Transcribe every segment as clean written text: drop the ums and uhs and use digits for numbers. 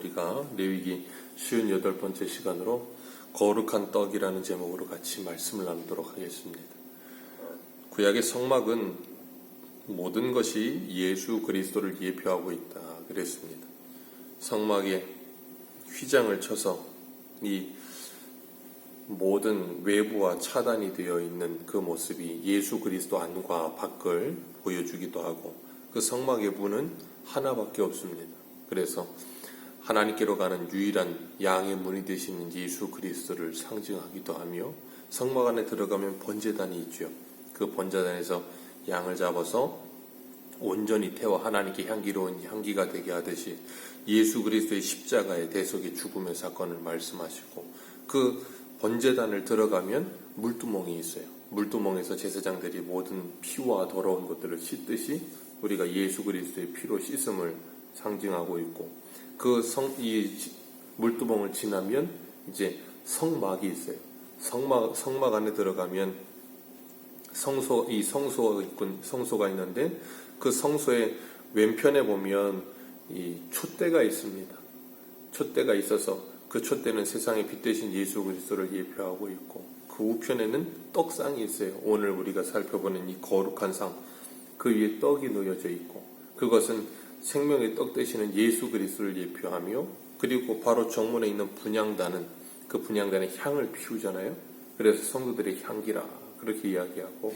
우리가 레위기 58번째 시간으로 거룩한 떡이라는 제목으로 같이 말씀을 나누도록 하겠습니다. 구약의 성막은 모든 것이 예수 그리스도를 예표하고 있다 그랬습니다. 성막에 휘장을 쳐서 이 모든 외부와 차단이 되어 있는 그 모습이 예수 그리스도 안과 밖을 보여주기도 하고, 그 성막의 문은 하나밖에 없습니다. 그래서 하나님께로 가는 유일한 양의 문이 되시는 예수 그리스도를 상징하기도 하며, 성막 안에 들어가면 번제단이 있죠. 그 번제단에서 양을 잡아서 온전히 태워 하나님께 향기로운 향기가 되게 하듯이 예수 그리스도의 십자가의 대속의 죽음의 사건을 말씀하시고, 그 번제단을 들어가면 물두멍이 있어요. 물두멍에서 제사장들이 모든 피와 더러운 것들을 씻듯이 우리가 예수 그리스도의 피로 씻음을 상징하고 있고, 이 물두멍을 지나면 이제 성막이 있어요. 성막 안에 들어가면 성소가 있는데, 그 성소의 왼편에 보면 이 촛대가 있습니다. 촛대가 있어서 그 촛대는 세상의 빛 대신 예수 그리스도를 예표하고 있고, 그 우편에는 떡상이 있어요. 오늘 우리가 살펴보는 이 거룩한 상, 그 위에 떡이 놓여져 있고, 그것은 생명의 떡 되시는 예수 그리스도를 예표하며, 그리고 바로 정문에 있는 분향단은 그 분향단의 향을 피우잖아요. 그래서 성도들의 향기라 그렇게 이야기하고,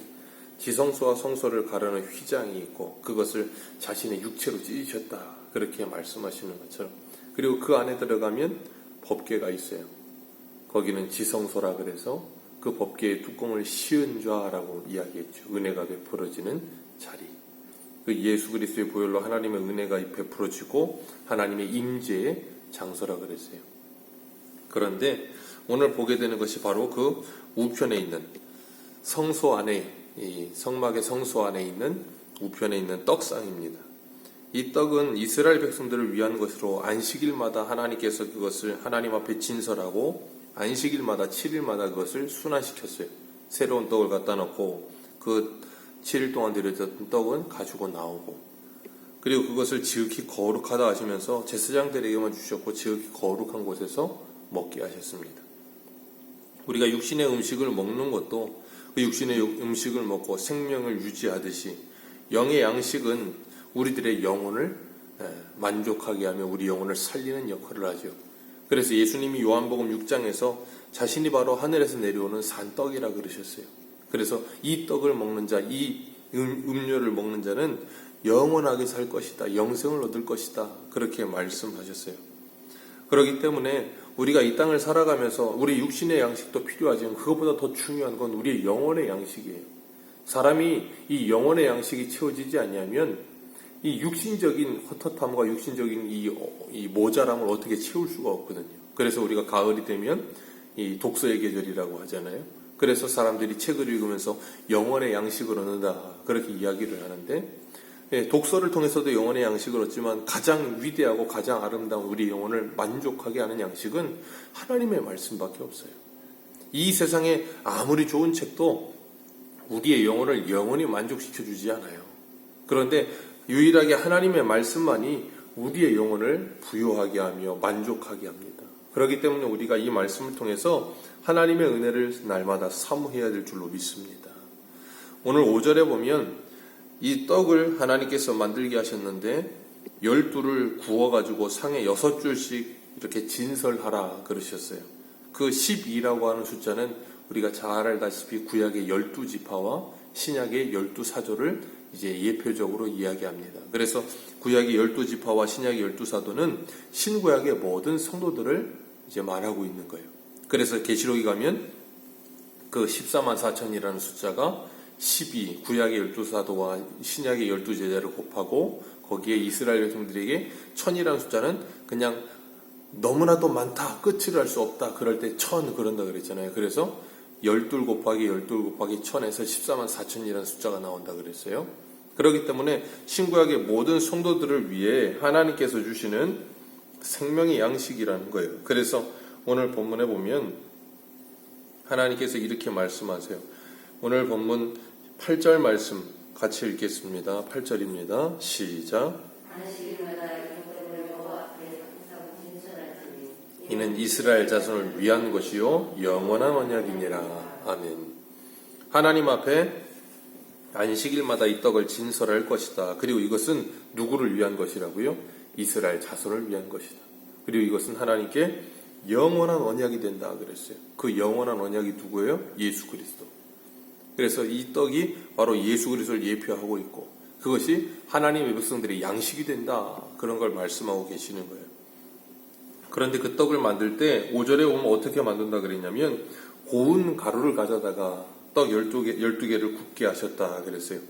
지성소와 성소를 가르는 휘장이 있고, 그것을 자신의 육체로 찢으셨다 그렇게 말씀하시는 것처럼, 그리고 그 안에 들어가면 법궤가 있어요. 거기는 지성소라 그래서 그 법궤의 뚜껑을 씌은 좌라고 이야기했죠. 은혜가 베풀어지는 자리. 그 예수 그리스도의 보혈로 하나님의 은혜가 베풀어지고 하나님의 임재의 장소라 그랬어요. 그런데 오늘 보게 되는 것이 바로 그 우편에 있는 성소 안에, 이 성막의 성소 안에 있는 우편에 있는 떡상입니다. 이 떡은 이스라엘 백성들을 위한 것으로 안식일마다 하나님께서 그것을 하나님 앞에 진설하고 안식일마다 7일마다 그것을 순환시켰어요. 새로운 떡을 갖다 놓고 그 7일 동안 들여졌던 떡은 가지고 나오고, 그리고 그것을 지극히 거룩하다 하시면서 제사장들에게만 주셨고 지극히 거룩한 곳에서 먹게 하셨습니다. 우리가 육신의 음식을 먹는 것도 그 육신의 음식을 먹고 생명을 유지하듯이, 영의 양식은 우리들의 영혼을 만족하게 하며 우리 영혼을 살리는 역할을 하죠. 그래서 예수님이 요한복음 6장에서 자신이 바로 하늘에서 내려오는 산떡이라 그러셨어요. 그래서 이 떡을 먹는 자, 이 음료를 먹는 자는 영원하게 살 것이다, 영생을 얻을 것이다 그렇게 말씀하셨어요. 그렇기 때문에 우리가 이 땅을 살아가면서 우리 육신의 양식도 필요하지만 그것보다 더 중요한 건 우리의 영혼의 양식이에요. 사람이 이 영혼의 양식이 채워지지 않냐면 이 육신적인 헛헛함과 육신적인 이 모자람을 어떻게 채울 수가 없거든요. 그래서 우리가 가을이 되면 이 독서의 계절이라고 하잖아요. 그래서 사람들이 책을 읽으면서 영혼의 양식을 얻는다 그렇게 이야기를 하는데, 독서를 통해서도 영혼의 양식을 얻지만 가장 위대하고 가장 아름다운 우리 영혼을 만족하게 하는 양식은 하나님의 말씀밖에 없어요. 이 세상에 아무리 좋은 책도 우리의 영혼을 영원히 만족시켜 주지 않아요. 그런데 유일하게 하나님의 말씀만이 우리의 영혼을 부유하게 하며 만족하게 합니다. 그렇기 때문에 우리가 이 말씀을 통해서 하나님의 은혜를 날마다 사모해야 될 줄로 믿습니다. 오늘 5절에 보면 이 떡을 하나님께서 만들게 하셨는데 12를 구워가지고 상에 6줄씩 이렇게 진설하라 그러셨어요. 그 12라고 하는 숫자는 우리가 잘 알다시피 구약의 12지파와 신약의 12사도를 이제 예표적으로 이야기합니다. 그래서 구약의 12지파와 신약의 12사도는 신구약의 모든 성도들을 이제 말하고 있는 거예요. 그래서 계시록에 가면 그 14만 4천이라는 숫자가 12, 구약의 12사도와 신약의 12제자를 곱하고 거기에 이스라엘 백성들에게 1000이라는 숫자는 그냥 너무나도 많다, 끝을 할 수 없다, 그럴 때 1000 그런다 그랬잖아요. 그래서 12 곱하기 12 곱하기 1000에서 14만 4천이라는 숫자가 나온다 그랬어요. 그렇기 때문에 신구약의 모든 성도들을 위해 하나님께서 주시는 생명의 양식이라는 거예요. 그래서 오늘 본문에 보면 하나님께서 이렇게 말씀하세요. 오늘 본문 8절 말씀 같이 읽겠습니다. 8절입니다. 시작. 이는 이스라엘 자손을 위한 것이요 영원한 언약이니라. 아멘. 하나님 앞에 안식일마다 이 떡을 진설할 것이다. 그리고 이것은 누구를 위한 것이라고요? 이스라엘 자손을 위한 것이다. 그리고 이것은 하나님께 영원한 언약이 된다 그랬어요. 그 영원한 언약이 누구예요? 예수 그리스도. 그래서 이 떡이 바로 예수 그리스도를 예표하고 있고 그것이 하나님의 백성들의 양식이 된다. 그런 걸 말씀하고 계시는 거예요. 그런데 그 떡을 만들 때 5절에 보면 어떻게 만든다 그랬냐면 고운 가루를 가져다가 떡 12개를 굽게 하셨다 그랬어요.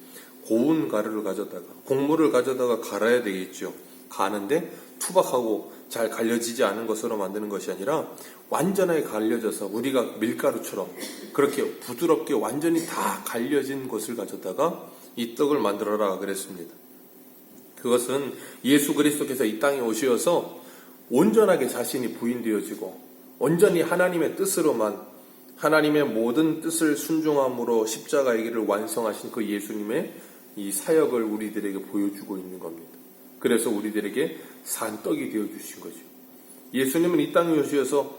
고운 가루를 가져다가 곡물을 가져다가 갈아야 되겠죠. 가는데 투박하고 잘 갈려지지 않은 것으로 만드는 것이 아니라 완전하게 갈려져서 우리가 밀가루처럼 그렇게 부드럽게 완전히 다 갈려진 것을 가져다가 이 떡을 만들어라 그랬습니다. 그것은 예수 그리스도께서 이 땅에 오셔서 온전하게 자신이 부인되어지고 온전히 하나님의 뜻으로만 하나님의 모든 뜻을 순종함으로 십자가의 길을 완성하신 그 예수님의 이 사역을 우리들에게 보여주고 있는 겁니다. 그래서 우리들에게 산떡이 되어주신 거죠. 예수님은 이 땅에 오셔서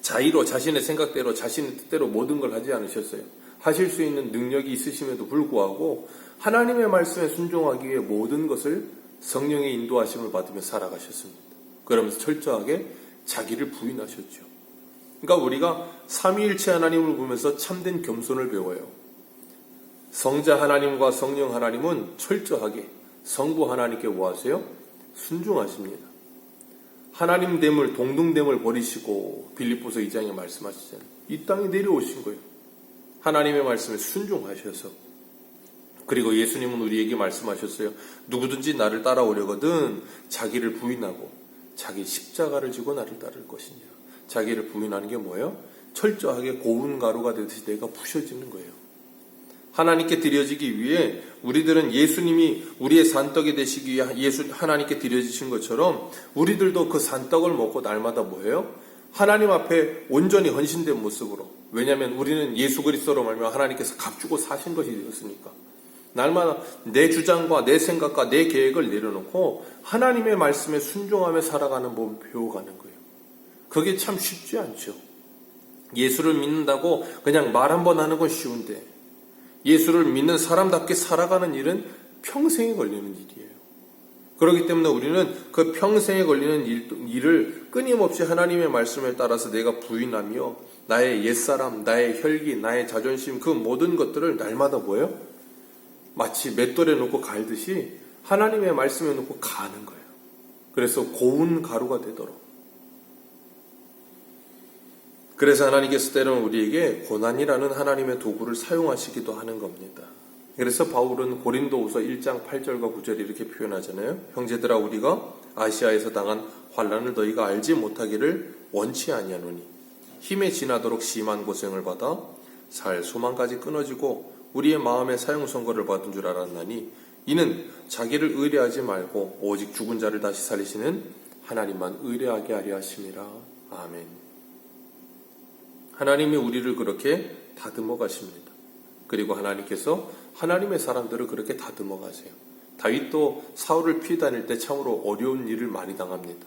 자의로 자신의 생각대로 자신의 뜻대로 모든 걸 하지 않으셨어요. 하실 수 있는 능력이 있으심에도 불구하고 하나님의 말씀에 순종하기 위해 모든 것을 성령의 인도하심을 받으며 살아가셨습니다. 그러면서 철저하게 자기를 부인하셨죠. 그러니까 우리가 삼위일체 하나님을 보면서 참된 겸손을 배워요. 성자 하나님과 성령 하나님은 철저하게 성부 하나님께 뭐 하세요? 순종하십니다. 하나님됨을 동등됨을 버리시고 빌립보서 2장에 말씀하시잖아요. 이 땅에 내려오신 거예요. 하나님의 말씀에 순종하셔서. 그리고 예수님은 우리에게 말씀하셨어요. 누구든지 나를 따라오려거든 자기를 부인하고 자기 십자가를 지고 나를 따를 것이냐. 자기를 부인하는 게 뭐예요? 철저하게 고운 가루가 되듯이 내가 부셔지는 거예요. 하나님께 드려지기 위해 우리들은 예수님이 우리의 산떡이 되시기 위해 하나님께 드려지신 것처럼 우리들도 그 산떡을 먹고 날마다 뭐예요? 하나님 앞에 온전히 헌신된 모습으로. 왜냐하면 우리는 예수 그리스도로 말미암아 하나님께서 값주고 사신 것이 되었으니까. 날마다 내 주장과 내 생각과 내 계획을 내려놓고 하나님의 말씀에 순종하며 살아가는 법을 배워가는 거예요. 그게 참 쉽지 않죠. 예수를 믿는다고 그냥 말 한번 하는 건 쉬운데 예수를 믿는 사람답게 살아가는 일은 평생에 걸리는 일이에요. 그렇기 때문에 우리는 그 평생에 걸리는 일을 끊임없이 하나님의 말씀에 따라서 내가 부인하며 나의 옛사람, 나의 혈기, 나의 자존심 그 모든 것들을 날마다 뭐예요? 마치 맷돌에 놓고 갈듯이 하나님의 말씀에 놓고 가는 거예요. 그래서 고운 가루가 되도록. 그래서 하나님께서 때로는 우리에게 고난이라는 하나님의 도구를 사용하시기도 하는 겁니다. 그래서 바울은 고린도후서 1장 8절과 9절 이렇게 표현하잖아요. 형제들아 우리가 아시아에서 당한 환난을 너희가 알지 못하기를 원치 아니하노니 힘에 지나도록 심한 고생을 받아 살 소망까지 끊어지고 우리의 마음에 사형 선고를 받은 줄 알았나니 이는 자기를 의뢰하지 말고 오직 죽은 자를 다시 살리시는 하나님만 의뢰하게 하려 하심이라. 아멘. 하나님이 우리를 그렇게 다듬어 가십니다. 그리고 하나님께서 하나님의 사람들을 그렇게 다듬어 가세요. 다윗도 사울을 피해 다닐 때 참으로 어려운 일을 많이 당합니다.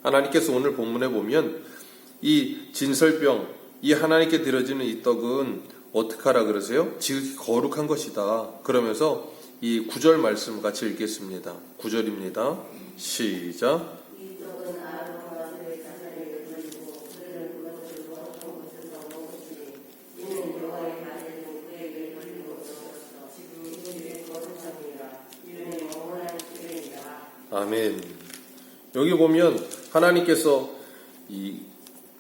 하나님께서 오늘 본문에 보면 이 진설병, 이 하나님께 드려지는 이 떡은 어떻게 하라 그러세요? 지극히 거룩한 것이다. 그러면서 이 9절 말씀 같이 읽겠습니다. 9절입니다. 시작. 아멘. 여기 보면 하나님께서 이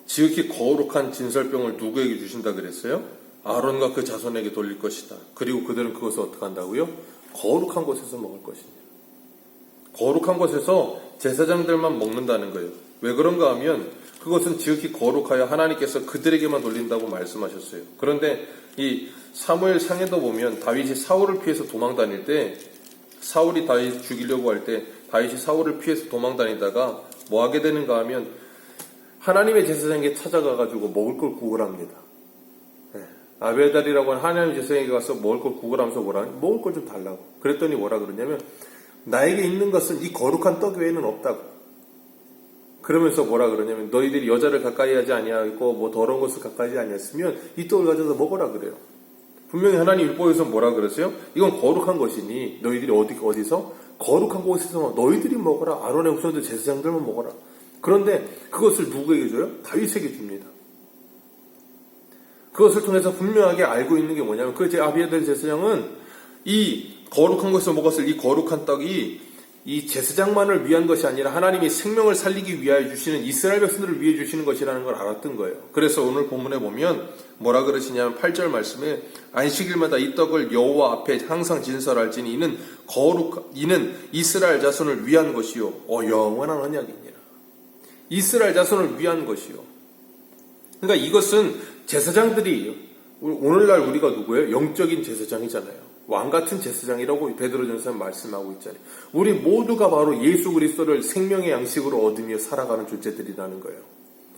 지극히 거룩한 진설병을 누구에게 주신다 그랬어요? 아론과 그 자손에게 돌릴 것이다. 그리고 그들은 그것을 어떻게 한다고요? 거룩한 곳에서 먹을 것이냐. 거룩한 곳에서 제사장들만 먹는다는 거예요. 왜 그런가 하면 그것은 지극히 거룩하여 하나님께서 그들에게만 돌린다고 말씀하셨어요. 그런데 이 사무엘 상에도 보면 다윗이 사울을 피해서 도망 다닐 때 사울이 다윗을 죽이려고 할 때 다윗이 사울을 피해서 도망 다니다가 뭐 하게 되는가 하면 하나님의 제사장에게 찾아가가지고 먹을 걸 구걸합니다. 아벨달이라고 하는 하나님의 제사장에게 가서 먹을 걸 구걸하면서 뭐라 하냐? 먹을 걸 좀 달라고. 그랬더니 뭐라 그러냐면 나에게 있는 것은 이 거룩한 떡 외에는 없다고. 그러면서 뭐라 그러냐면 너희들이 여자를 가까이 하지 아니하고 뭐 더러운 것을 가까이 하지 아니했으면 이 떡을 가져서 먹어라 그래요. 분명히 하나님 율법에서 뭐라 그러세요? 이건 거룩한 것이니 너희들이 어디서 거룩한 곳에서 너희들이 먹어라. 아론의 후손들 제사장들만 먹어라. 그런데 그것을 누구에게 줘요? 다윗에게 줍니다. 그것을 통해서 분명하게 알고 있는 게 뭐냐면 그 아비아들 제사장은 이 거룩한 것을 먹었을 이 거룩한 떡이 이 제사장만을 위한 것이 아니라 하나님이 생명을 살리기 위하여 주시는 이스라엘 백성들을 위해 주시는 것이라는 걸 알았던 거예요. 그래서 오늘 본문에 보면 뭐라 그러시냐면 8절 말씀에 안식일마다 이 떡을 여호와 앞에 항상 진설할지니 이는 이스라엘 자손을 위한 것이요 영원한 언약이니라. 이스라엘 자손을 위한 것이요. 그러니까 이것은 제사장들이 오늘날 우리가 누구예요? 영적인 제사장이잖아요. 왕같은 제사장이라고 베드로전서에 말씀하고 있잖아요. 우리 모두가 바로 예수 그리스도를 생명의 양식으로 얻으며 살아가는 존재들이라는 거예요.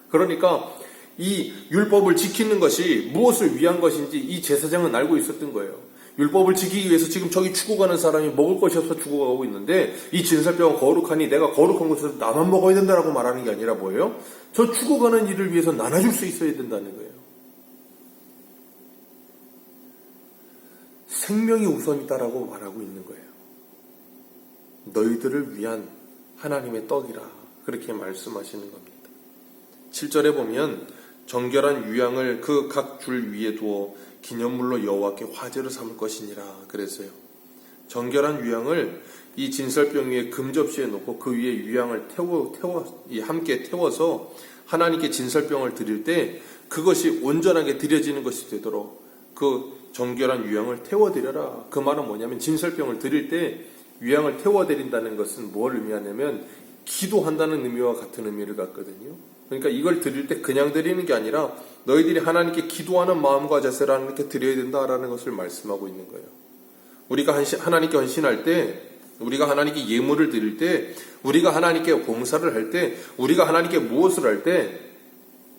그러니까 이 율법을 지키는 것이 무엇을 위한 것인지 이 제사장은 알고 있었던 거예요. 율법을 지키기 위해서 지금 저기 죽어가는 사람이 먹을 것이 없어 죽어가고 있는데 이 진설병은 거룩하니 내가 거룩한 것에서 나만 먹어야 된다라고 말하는 게 아니라 뭐예요? 저 죽어가는 일을 위해서 나눠줄 수 있어야 된다는 거예요. 생명이 우선이다라고 말하고 있는 거예요. 너희들을 위한 하나님의 떡이라 그렇게 말씀하시는 겁니다. 7절에 보면 정결한 유향을 그 각 줄 위에 두어 기념물로 여호와께 화제로 삼을 것이니라 그랬어요. 정결한 유향을 이 진설병 위에 금접시에 놓고 그 위에 유향을 함께 태워서 하나님께 진설병을 드릴 때 그것이 온전하게 드려지는 것이 되도록 그 정결한 유향을 태워드려라. 그 말은 뭐냐면 진설병을 드릴 때 유향을 태워드린다는 것은 뭘 의미하냐면 기도한다는 의미와 같은 의미를 갖거든요. 그러니까 이걸 드릴 때 그냥 드리는 게 아니라 너희들이 하나님께 기도하는 마음과 자세로 하나님께 드려야 된다라는 것을 말씀하고 있는 거예요. 우리가 하나님께 헌신할 때, 우리가 하나님께 예물을 드릴 때, 우리가 하나님께 봉사를 할 때, 우리가 하나님께 무엇을 할 때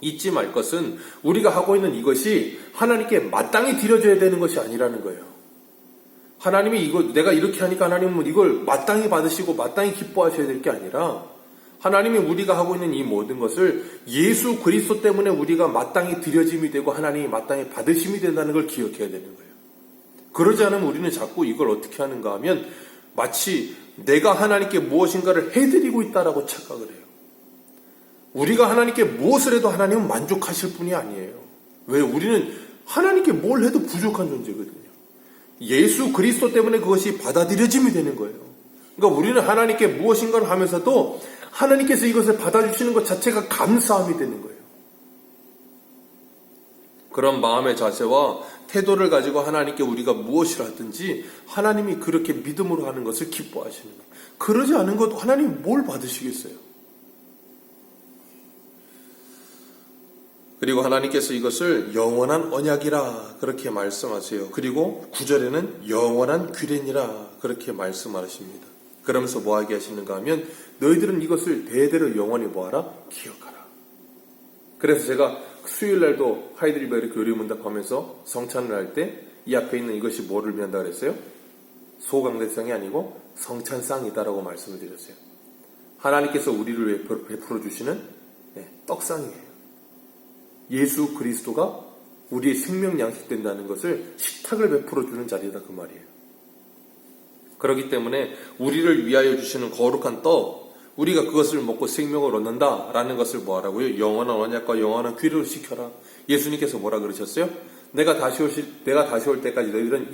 잊지 말 것은 우리가 하고 있는 이것이 하나님께 마땅히 드려져야 되는 것이 아니라는 거예요. 하나님이 내가 이렇게 하니까 하나님은 이걸 마땅히 받으시고 마땅히 기뻐하셔야 될 게 아니라 하나님이 우리가 하고 있는 이 모든 것을 예수 그리스도 때문에 우리가 마땅히 드려짐이 되고 하나님이 마땅히 받으심이 된다는 걸 기억해야 되는 거예요. 그러지 않으면 우리는 자꾸 이걸 어떻게 하는가 하면 마치 내가 하나님께 무엇인가를 해드리고 있다라고 착각을 해요. 우리가 하나님께 무엇을 해도 하나님은 만족하실 분이 아니에요. 왜? 우리는 하나님께 뭘 해도 부족한 존재거든요. 예수 그리스도 때문에 그것이 받아들여짐이 되는 거예요. 그러니까 우리는 하나님께 무엇인가를 하면서도 하나님께서 이것을 받아주시는 것 자체가 감사함이 되는 거예요. 그런 마음의 자세와 태도를 가지고 하나님께 우리가 무엇을 하든지 하나님이 그렇게 믿음으로 하는 것을 기뻐하시는 거예요. 그러지 않은 것도 하나님이 뭘 받으시겠어요? 그리고 하나님께서 이것을 영원한 언약이라 그렇게 말씀하세요. 그리고 9절에는 영원한 규례니라 그렇게 말씀하십니다. 그러면서 뭐하게 하시는가 하면 너희들은 이것을 대대로 영원히 뭐하라? 기억하라. 그래서 제가 수요일날도 하이드리베르 교리문답하면서 성찬을 할 때 이 앞에 있는 이것이 뭐를 의미한다 그랬어요? 소강대상이 아니고 성찬상이다라고 말씀을 드렸어요. 하나님께서 우리를 베풀어 주시는 떡상이에요. 예수 그리스도가 우리의 생명 양식된다는 것을 식탁을 베풀어 주는 자리다 그 말이에요. 그렇기 때문에 우리를 위하여 주시는 거룩한 떡, 우리가 그것을 먹고 생명을 얻는다라는 것을 뭐하라고요? 영원한 언약과 영원한 규례로 지켜라. 예수님께서 뭐라 그러셨어요? 내가 다시 올 때까지 너희들은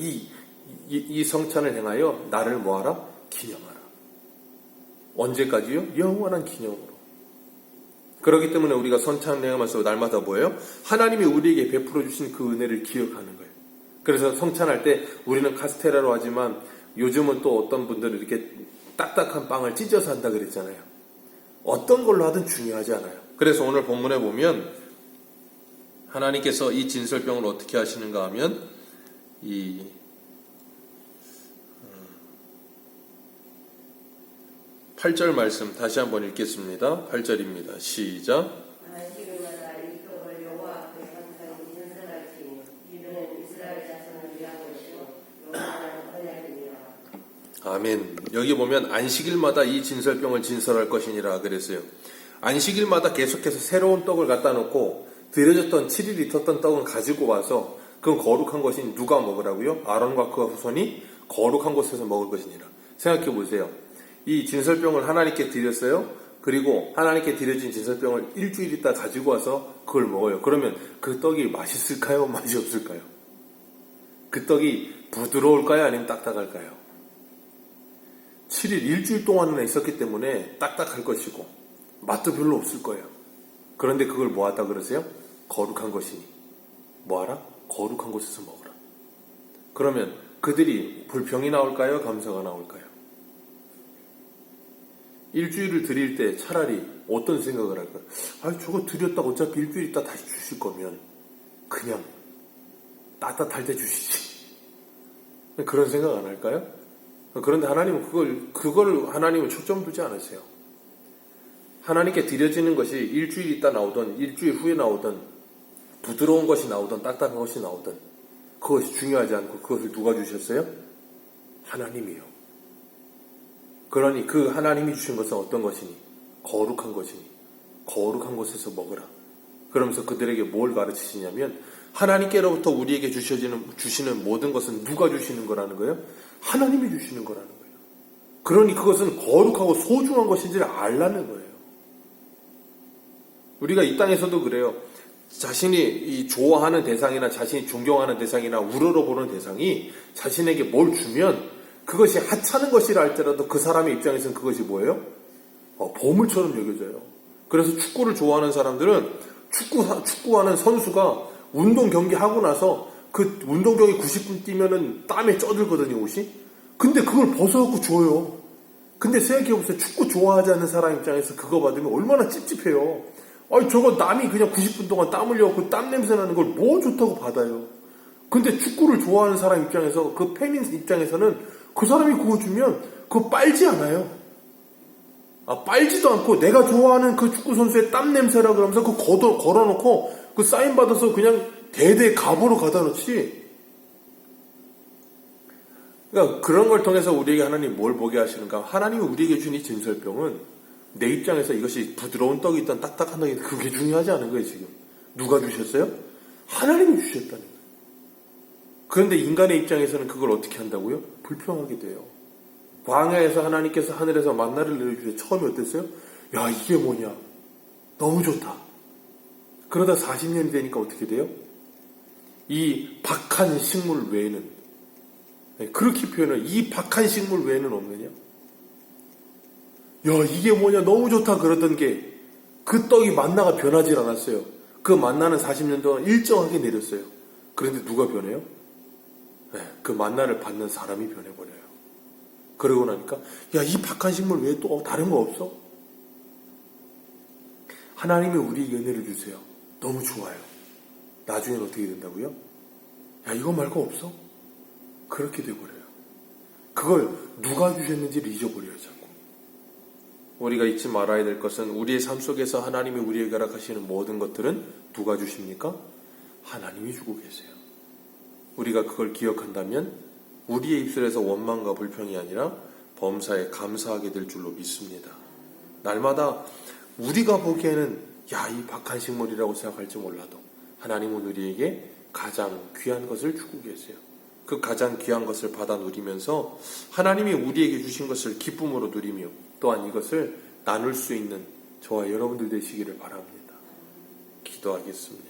이 성찬을 행하여 나를 뭐하라? 기념하라. 언제까지요? 영원한 기념으로. 그렇기 때문에 우리가 성찬을 행하면서 날마다 뭐예요? 하나님이 우리에게 베풀어 주신 그 은혜를 기억하는 거예요. 그래서 성찬할 때 우리는 카스테라로 하지만 요즘은 또 어떤 분들은 이렇게 딱딱한 빵을 찢어서 한다 그랬잖아요. 어떤 걸로 하든 중요하지 않아요. 그래서 오늘 본문에 보면 하나님께서 이 진설병을 어떻게 하시는가 하면 이 8절 말씀 다시 한번 읽겠습니다. 8절입니다. 시작. 안식일마다 이 떡을 여호와 앞에 항상 진설할지니 이는 이스라엘 자손을 위한 것이요 영원한 언약이니라. 아멘. 여기 보면 안식일마다 이 진설병을 진설할 것이니라 그랬어요. 안식일마다 계속해서 새로운 떡을 갖다 놓고 드려졌던 7일 있었던 떡은 가지고 와서 그건 거룩한 것이니 누가 먹으라고요? 아론과 그와 후손이 거룩한 곳에서 먹을 것이니라. 생각해 보세요. 이 진설병을 하나님께 드렸어요. 그리고 하나님께 드려진 진설병을 일주일 있다 가지고 와서 그걸 먹어요. 그러면 그 떡이 맛있을까요? 맛이 없을까요? 그 떡이 부드러울까요? 아니면 딱딱할까요? 7일, 일주일 동안이나 있었기 때문에 딱딱할 것이고 맛도 별로 없을 거예요. 그런데 그걸 뭐하다 그러세요? 거룩한 것이니. 뭐하라? 거룩한 곳에서 먹으라. 그러면 그들이 불평이 나올까요? 감사가 나올까요? 일주일을 드릴 때 차라리 어떤 생각을 할까요? 아, 저거 드렸다가 어차피 일주일 있다 다시 주실 거면 그냥 따뜻할 때 주시지. 그런 생각 안 할까요? 그런데 하나님은 그걸 하나님은 초점 두지 않으세요. 하나님께 드려지는 것이 일주일 있다 나오던 일주일 후에 나오던 부드러운 것이 나오던 딱딱한 것이 나오던 그것이 중요하지 않고 그것을 누가 주셨어요? 하나님이요. 그러니 그 하나님이 주신 것은 어떤 것이니? 거룩한 것이니 거룩한 곳에서 먹으라. 그러면서 그들에게 뭘 가르치시냐면 하나님께로부터 우리에게 주시는 모든 것은 누가 주시는 거라는 거예요? 하나님이 주시는 거라는 거예요. 그러니 그것은 거룩하고 소중한 것인지를 알라는 거예요. 우리가 이 땅에서도 그래요. 자신이 이 좋아하는 대상이나 자신이 존경하는 대상이나 우러러보는 대상이 자신에게 뭘 주면 그것이 하찮은 것이라 할지라도 그 사람의 입장에서는 그것이 뭐예요? 보물처럼 여겨져요. 그래서 축구를 좋아하는 사람들은 축구하는 선수가 운동 경기 하고 나서 그 운동 경기 90분 뛰면은 땀에 쪄들거든요, 옷이. 근데 그걸 벗어갖고 줘요. 근데 생각해보세요. 축구 좋아하지 않는 사람 입장에서 그거 받으면 얼마나 찝찝해요. 아니, 저거 남이 그냥 90분 동안 땀 흘려갖고 땀 냄새 나는 걸 뭐 좋다고 받아요. 근데 축구를 좋아하는 사람 입장에서, 그 팬인 입장에서는 그 사람이 그거 주면 그거 빨지 않아요. 빨지도 않고 내가 좋아하는 그 축구 선수의 땀 냄새라 그러면서 그거 걸어놓고 그 사인 받아서 그냥 대대 갑으로 가다 놓지. 그러니까 그런 걸 통해서 우리에게 하나님 뭘 보게 하시는가? 하나님이 우리에게 준 이 진설병은 내 입장에서 이것이 부드러운 떡이 있던 딱딱한 떡이 그게 중요하지 않은 거예요, 지금. 누가 주셨어요? 하나님이 주셨다는 거예요. 그런데 인간의 입장에서는 그걸 어떻게 한다고요? 불평하게 돼요. 광야에서 하나님께서 하늘에서 만나를 내려주세요. 처음에 어땠어요? 야, 이게 뭐냐? 너무 좋다. 그러다 40년이 되니까 어떻게 돼요? 이 박한 식물 외에는, 그렇게 표현을, 이 박한 식물 외에는 없느냐? 야, 이게 뭐냐? 너무 좋다. 그러던 게 그 떡이 만나가 변하지 않았어요. 그 만나는 40년 동안 일정하게 내렸어요. 그런데 누가 변해요? 그 만나를 받는 사람이 변해버려요. 그러고 나니까 야, 이 박한 식물 외에 또 다른 거 없어? 하나님이 우리에게 은혜를 주세요. 너무 좋아요. 나중엔 어떻게 된다고요? 야, 이거 말고 없어? 그렇게 돼버려요. 그걸 누가 주셨는지를 잊어버려요, 자꾸. 우리가 잊지 말아야 될 것은 우리의 삶 속에서 하나님이 우리에게 허락하시는 모든 것들은 누가 주십니까? 하나님이 주고 계세요. 우리가 그걸 기억한다면 우리의 입술에서 원망과 불평이 아니라 범사에 감사하게 될 줄로 믿습니다. 날마다 우리가 보기에는 야, 이 박한 식물이라고 생각할지 몰라도 하나님은 우리에게 가장 귀한 것을 주고 계세요. 그 가장 귀한 것을 받아 누리면서 하나님이 우리에게 주신 것을 기쁨으로 누리며 또한 이것을 나눌 수 있는 저와 여러분들 되시기를 바랍니다. 기도하겠습니다.